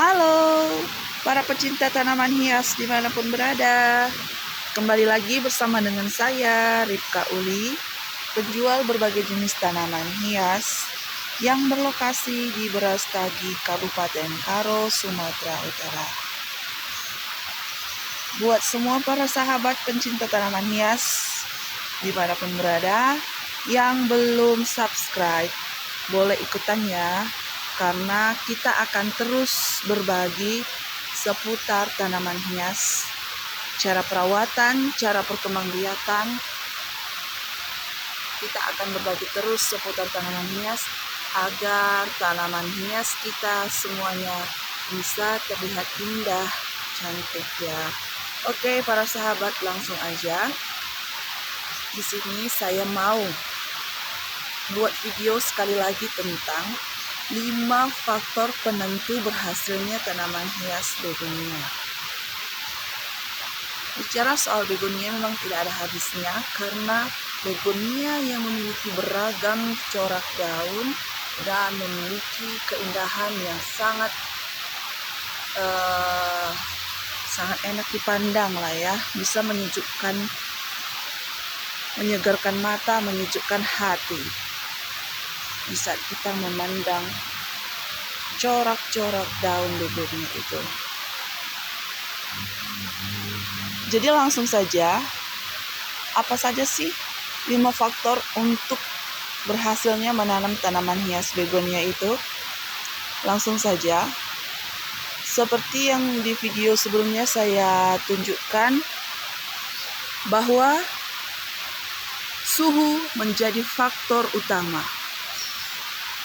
Halo, para pecinta tanaman hias dimanapun berada. Kembali lagi bersama dengan saya, Ripka Uli, penjual berbagai jenis tanaman hias yang berlokasi di Brastagi, Kabupaten Karo, Sumatera Utara. Buat semua para sahabat pencinta tanaman hias dimanapun berada, yang belum subscribe, boleh ikutan ya, karena kita akan terus berbagi seputar tanaman hias, cara perawatan, cara perkembangbiakan. Kita akan berbagi terus seputar tanaman hias agar tanaman hias kita semuanya bisa terlihat indah, cantik ya. Oke, para sahabat, langsung aja. Di sini saya mau buat video sekali lagi tentang 5 faktor penentu berhasilnya tanaman hias begonia. Bicara soal begonia memang tidak ada habisnya, karena begonia yang memiliki beragam corak daun dan memiliki keindahan yang sangat enak dipandang lah ya, bisa menyegarkan mata, menyejukkan hati di saat kita memandang corak-corak daun begonia itu. Jadi langsung saja, apa saja sih 5 faktor untuk berhasilnya menanam tanaman hias begonia itu? Langsung saja, seperti yang di video sebelumnya saya tunjukkan, bahwa suhu menjadi faktor utama.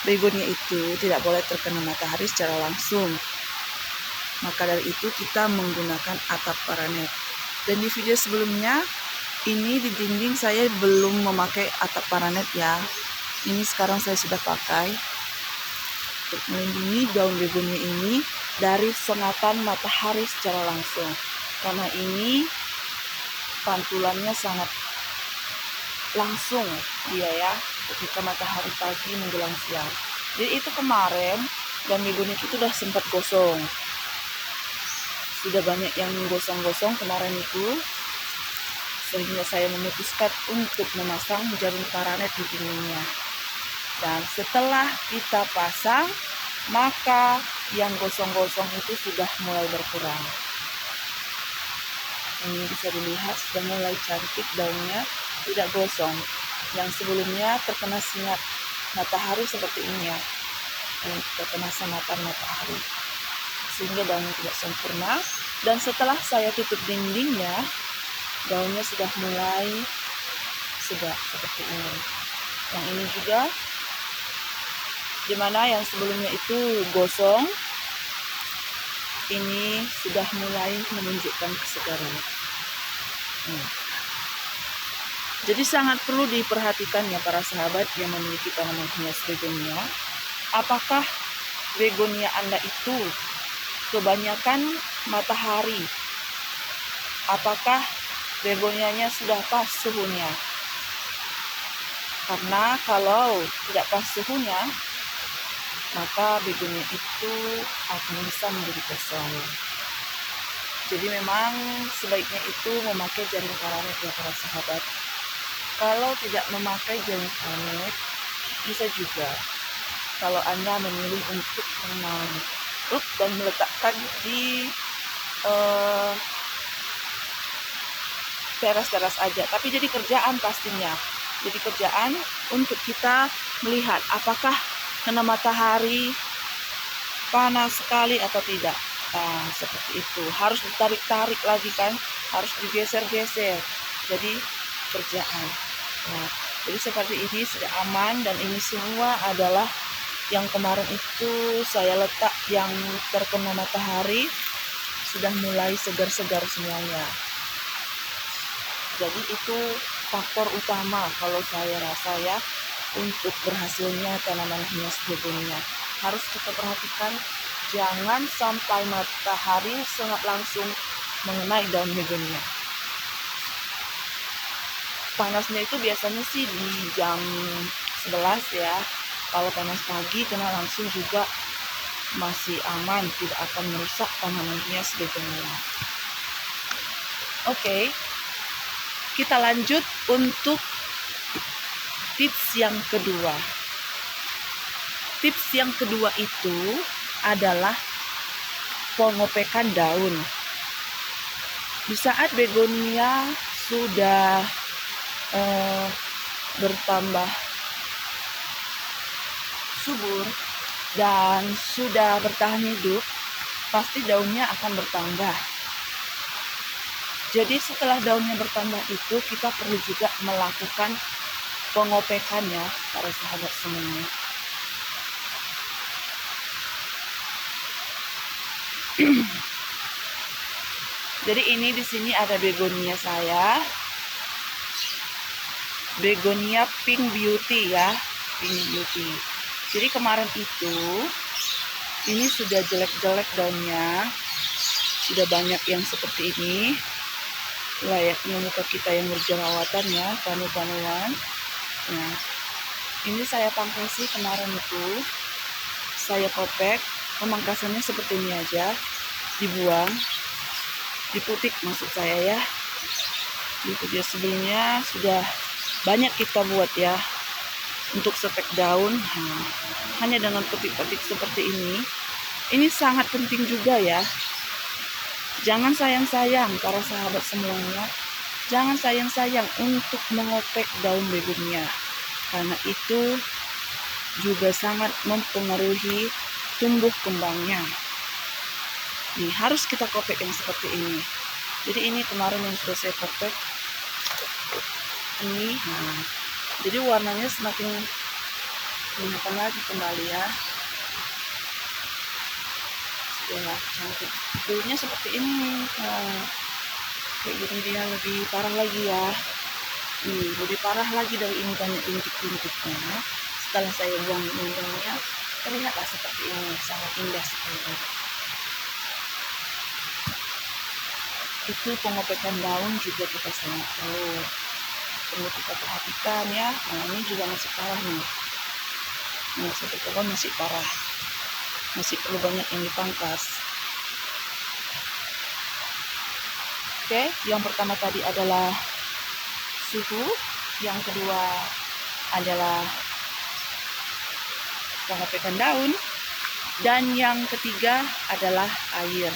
Begonia itu tidak boleh terkena matahari secara langsung. Maka dari itu kita menggunakan atap paranet. Dan di video sebelumnya, ini di dinding saya belum memakai atap paranet ya. Ini sekarang saya sudah pakai untuk melindungi daun begonia ini dari sengatan matahari secara langsung. Karena ini pantulannya sangat langsung dia ya, ketika matahari pagi menjelang siang. Jadi itu kemarin, dan begonia itu sudah sempat gosong. Sudah banyak yang gosong-gosong kemarin itu, sehingga saya memutuskan untuk memasang jaring paranet di dindingnya. Dan setelah kita pasang, maka yang gosong-gosong itu sudah mulai berkurang. Ini bisa dilihat sudah mulai cantik daunnya, tidak gosong. Yang sebelumnya terkena sinar matahari seperti ini ya, ini terkena sanatan matahari, sehingga daunnya tidak sempurna. Dan setelah saya tutup dindingnya, daunnya sudah mulai segar seperti ini. Yang ini juga, dimana yang sebelumnya itu gosong, ini sudah mulai menunjukkan kesegaran. Jadi sangat perlu diperhatikan ya para sahabat yang memiliki tanaman hias begonia. Apakah begonia Anda itu kebanyakan matahari? Apakah begonianya sudah pas suhunya? Karena kalau tidak pas suhunya, maka begonia itu akan bisa menjadi gosong. Jadi memang sebaiknya itu memakai jaring paranet ya para sahabat. Kalau tidak memakai jaring paranet, bisa juga kalau Anda memilih untuk menanam dan meletakkan di teras-teras aja, tapi jadi kerjaan pastinya. Jadi kerjaan untuk kita melihat apakah kena matahari panas sekali atau tidak. Nah, seperti itu. Harus ditarik-tarik lagi kan, harus digeser-geser. Jadi kerjaan. Nah, jadi seperti ini sudah aman, dan ini semua adalah yang kemarin itu saya letak yang terkena matahari, sudah mulai segar-segar semuanya. Jadi itu faktor utama kalau saya rasa ya, untuk berhasilnya tanaman hias begonia. Harus kita perhatikan, jangan sampai matahari sangat langsung mengenai daun begonia. Panasnya itu biasanya sih di jam 11 ya. Kalau panas pagi kena langsung juga masih aman, tidak akan merusak tanaman hias begonia. Oke, kita lanjut untuk tips yang kedua. Tips yang kedua itu adalah pengopekan daun. Di saat begonia sudah bertambah subur dan sudah bertahan hidup, pasti daunnya akan bertambah. Jadi setelah daunnya bertambah itu, kita perlu juga melakukan pengopekannya, para sahabat semuanya. Jadi ini di sini ada begonia saya, begonia pink beauty ya, pink beauty. Jadi kemarin itu ini sudah jelek-jelek daunnya, sudah banyak yang seperti ini, layaknya muka kita yang berjerawatan ya, panu-panuan. Nah, ini saya pangkasi kemarin itu, saya kopek, pemangkasannya seperti ini aja, dibuang, diputik maksud saya ya. Itu dia, sebelumnya sudah banyak kita buat ya untuk setek daun. Hanya dengan petik-petik seperti ini sangat penting juga ya. Jangan sayang-sayang para sahabat semuanya, jangan sayang-sayang untuk mengopek daun begonia, karena itu juga sangat mempengaruhi tumbuh kembangnya. Ini harus kita kopek yang seperti ini. Jadi ini kemarin yang sudah saya kopek ini, jadi warnanya semakin kelihatan lagi kembali ya. Sudah cantik. Dulunya seperti ini. Kayak gini dia lebih parah lagi ya. Lebih parah lagi dari ini, banyak bintik-bintiknya. Setelah saya buang daunnya, terlihatlah seperti ini, sangat indah sekali. Itu pengopekan daun juga kita sangat perlu kita perhatikan ya. Nah, ini juga masih parah nih. Nah, satu pohon masih parah, masih perlu banyak yang dipangkas. Oke, yang pertama tadi adalah suhu, yang kedua adalah pengopekan daun, dan yang ketiga adalah air.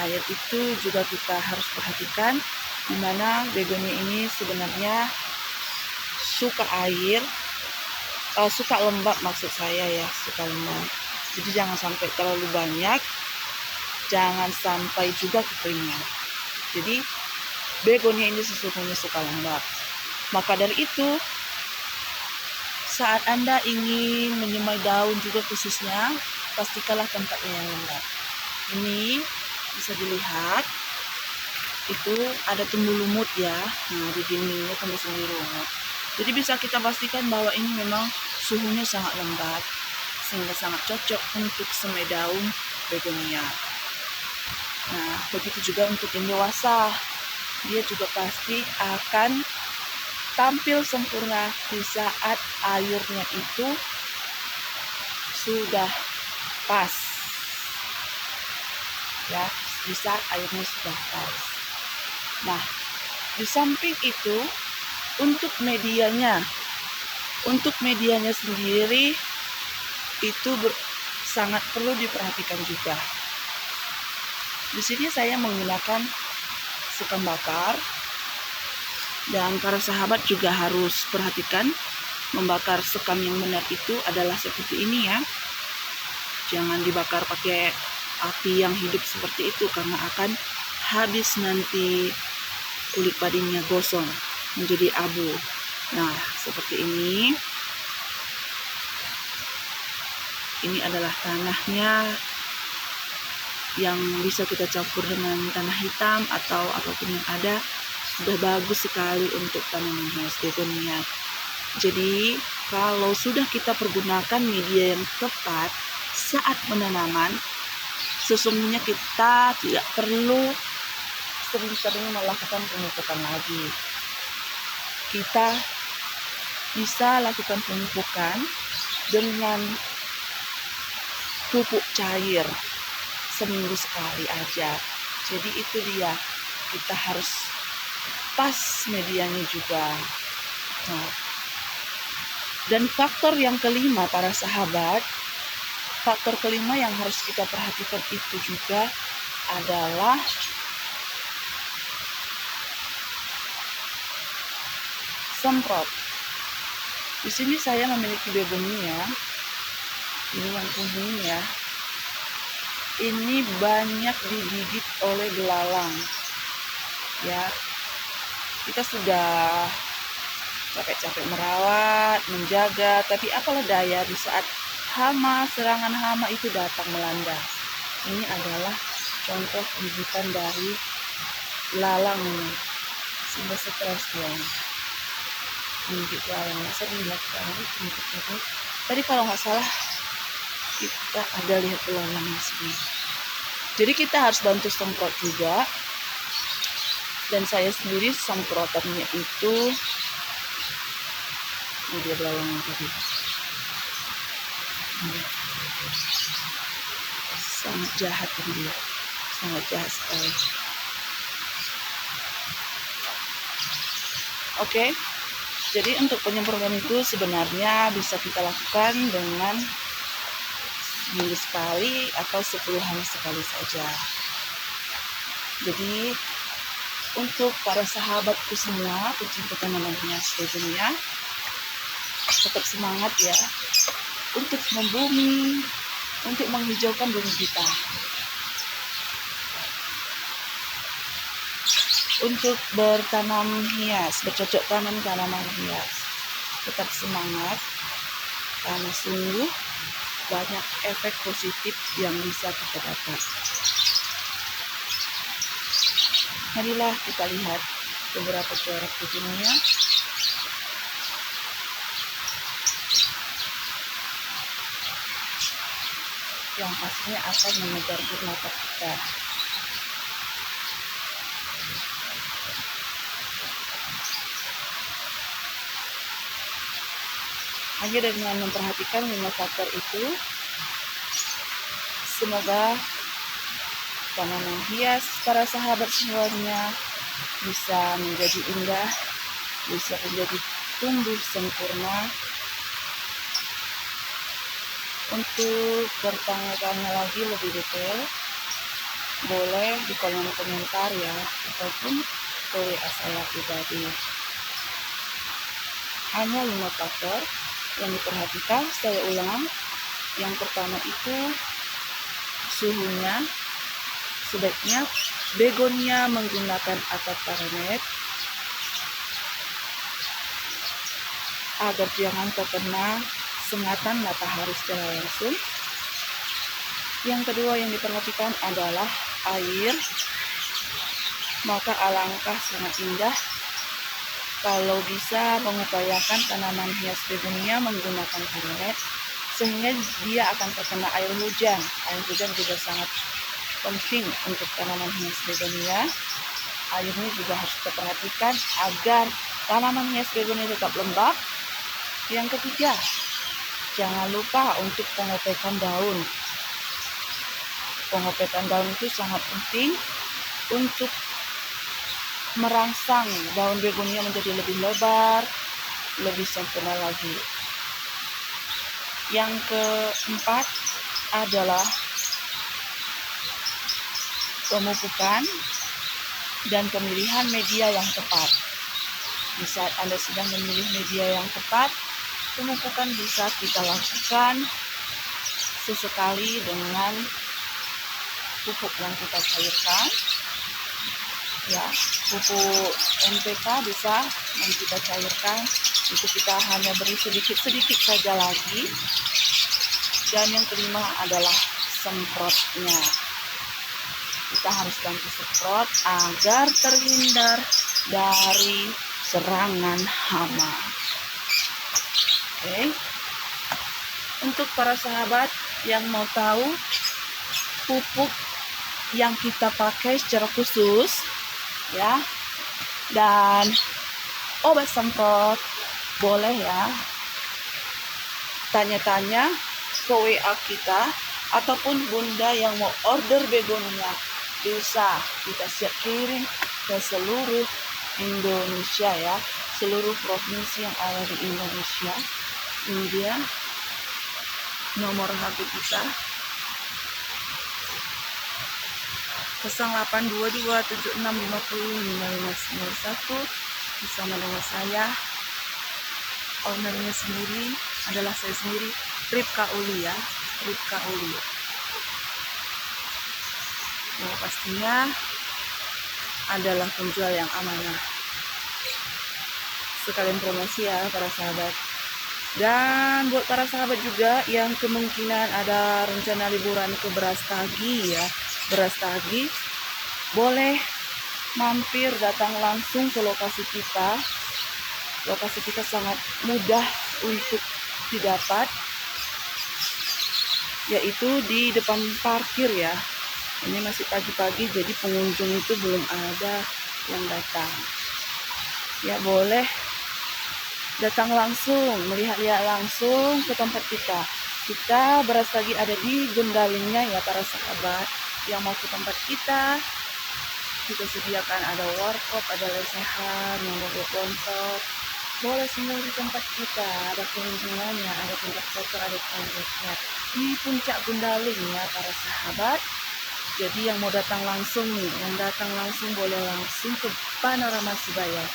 Air itu juga kita harus perhatikan, dimana begonia ini sebenarnya suka air, suka lembab maksud saya ya, suka lembab. Jadi jangan sampai terlalu banyak, jangan sampai juga kekeringan. Jadi begonia ini sesungguhnya suka lembab. Maka dari itu, saat Anda ingin menyemai daun juga khususnya, pastikanlah tempatnya yang lembab. Ini bisa dilihat, itu ada tumbuh lumut ya. Nah, di dindingnya tumbuh lumut. Jadi bisa kita pastikan bahwa ini memang suhunya sangat lembab, sehingga sangat cocok untuk semai daun begonia. Nah, begitu juga untuk yang dewasa, dia juga pasti akan tampil sempurna di saat airnya itu sudah pas ya, di saat airnya sudah pas. Nah, di samping itu, untuk medianya sendiri itu sangat perlu diperhatikan juga. Di sini saya menggunakan sekam bakar, dan para sahabat juga harus perhatikan membakar sekam yang benar itu adalah seperti ini ya. Jangan dibakar pakai api yang hidup seperti itu, karena akan habis nanti kulit padinya gosong menjadi abu. Nah, seperti ini. Ini adalah tanahnya yang bisa kita campur dengan tanah hitam atau apapun yang ada. Sudah bagus sekali untuk tanaman hias begonia. Jadi kalau sudah kita pergunakan media yang tepat saat penanaman, sesungguhnya kita tidak perlu sering-sering melakukan pemupukan lagi. Kita bisa lakukan pemupukan dengan pupuk cair seminggu sekali aja. Jadi itu dia, kita harus pas medianya juga. Nah, dan faktor yang kelima para sahabat, faktor kelima yang harus kita perhatikan itu juga adalah semprot. Di sini saya memiliki begonia, ini yang kuning ya. Ini banyak digigit oleh belalang. Ya, kita sudah capek-capek merawat, menjaga, tapi apalah daya di saat serangan hama itu datang melanda. Ini adalah contoh gigitan dari lalang sehingga stres dia. Menggigit lalang, saya lihat kan, tadi kalau nggak salah kita ada lihat lalang di sini. Jadi kita harus bantu semprot juga. Dan saya sendiri semprotannya itu, ini dia belalang tadi. Sangat jahat dia, sangat jahat sekali. Oke, jadi untuk penyemprotan itu sebenarnya bisa kita lakukan dengan seminggu sekali atau 10 hari sekali saja. Jadi untuk para sahabatku semua pecinta tanaman hias begonia, tetap semangat ya untuk membumi, untuk menghijaukan bumi kita. Untuk bertanam hias, bercocok tanam tanaman hias, tetap semangat karena sungguh banyak efek positif yang bisa kita dapat. Marilah kita lihat beberapa corak begonia. Yang pastinya akan menegar mata kita. Hanya dengan memperhatikan 5 faktor itu, semoga tanaman hias para sahabat semuanya bisa menjadi indah, bisa menjadi tumbuh sempurna. Untuk bertanya-tanya lagi lebih detail, boleh di kolom komentar ya, ataupun ke WA saya pribadi. Hanya 5 faktor yang diperhatikan, saya ulang. Yang pertama itu suhunya. Sebaiknya begonia menggunakan atap paranet agar jangan terkena sengatan matahari secara langsung. Yang kedua yang diperhatikan adalah air. Maka alangkah sangat indah kalau bisa mengupayakan tanaman hias begonia menggunakan paranet, sehingga dia akan terkena air hujan. Air hujan juga sangat penting untuk tanaman hias begonia. Airnya juga harus diperhatikan agar tanaman hias begonia tetap lembab. Yang ketiga, jangan lupa untuk pengopekan daun. Pengopekan daun itu sangat penting untuk merangsang daun begonia menjadi lebih lebar, lebih sempurna lagi. Yang keempat adalah pemupukan dan pemilihan media yang tepat. Di saat Anda sedang memilih media yang tepat, pemupukan bisa kita lakukan sesekali dengan pupuk yang kita cairkan. Ya, pupuk NPK bisa yang kita cairkan, itu kita hanya beri sedikit-sedikit saja lagi. Dan yang kelima adalah semprotnya. Kita harus bantu semprot agar terhindar dari serangan hama. Oke. Untuk para sahabat yang mau tahu pupuk yang kita pakai secara khusus ya, dan obat semprot, boleh ya tanya-tanya ke WA kita ataupun bunda yang mau order begonia, bisa kita siap kirim ke seluruh Indonesia ya, seluruh provinsi yang ada di Indonesia. Kemudian nomor HP kita 082276505591. bersama dengan saya, ownernya sendiri adalah saya sendiri, Ripka Uli ya, Ripka Uli. Nah, pastinya adalah penjual yang amanah. Sekalian promosi ya para sahabat. Dan buat para sahabat juga yang kemungkinan ada rencana liburan ke Brastagi ya, Brastagi, boleh mampir datang langsung ke lokasi kita. Lokasi kita sangat mudah untuk didapat, yaitu di depan parkir ya. Ini masih pagi-pagi, jadi pengunjung itu belum ada yang datang. Ya boleh datang langsung, melihat-lihat langsung ke tempat kita. Kita Brastagi ada di Gendalingnya ya para sahabat. Yang mau ke tempat kita sediakan ada warkop, ada lesehan, yang mau sponsor, boleh singgah di tempat kita. Ada kunjungannya, ada tempat foto, ada toiletnya di puncak Gundaling ya para sahabat. Jadi yang mau datang langsung nih, yang datang langsung boleh langsung ke Panorama Sibaya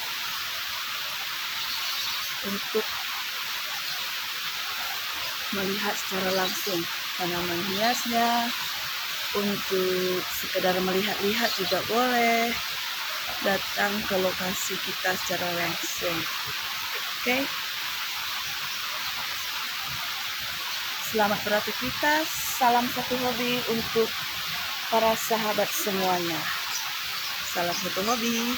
untuk melihat secara langsung tanaman hiasnya. Untuk sekedar melihat-lihat juga boleh datang ke lokasi kita secara langsung. Oke. Selamat beraktivitas, salam satu hobi untuk para sahabat semuanya. Salam satu hobi.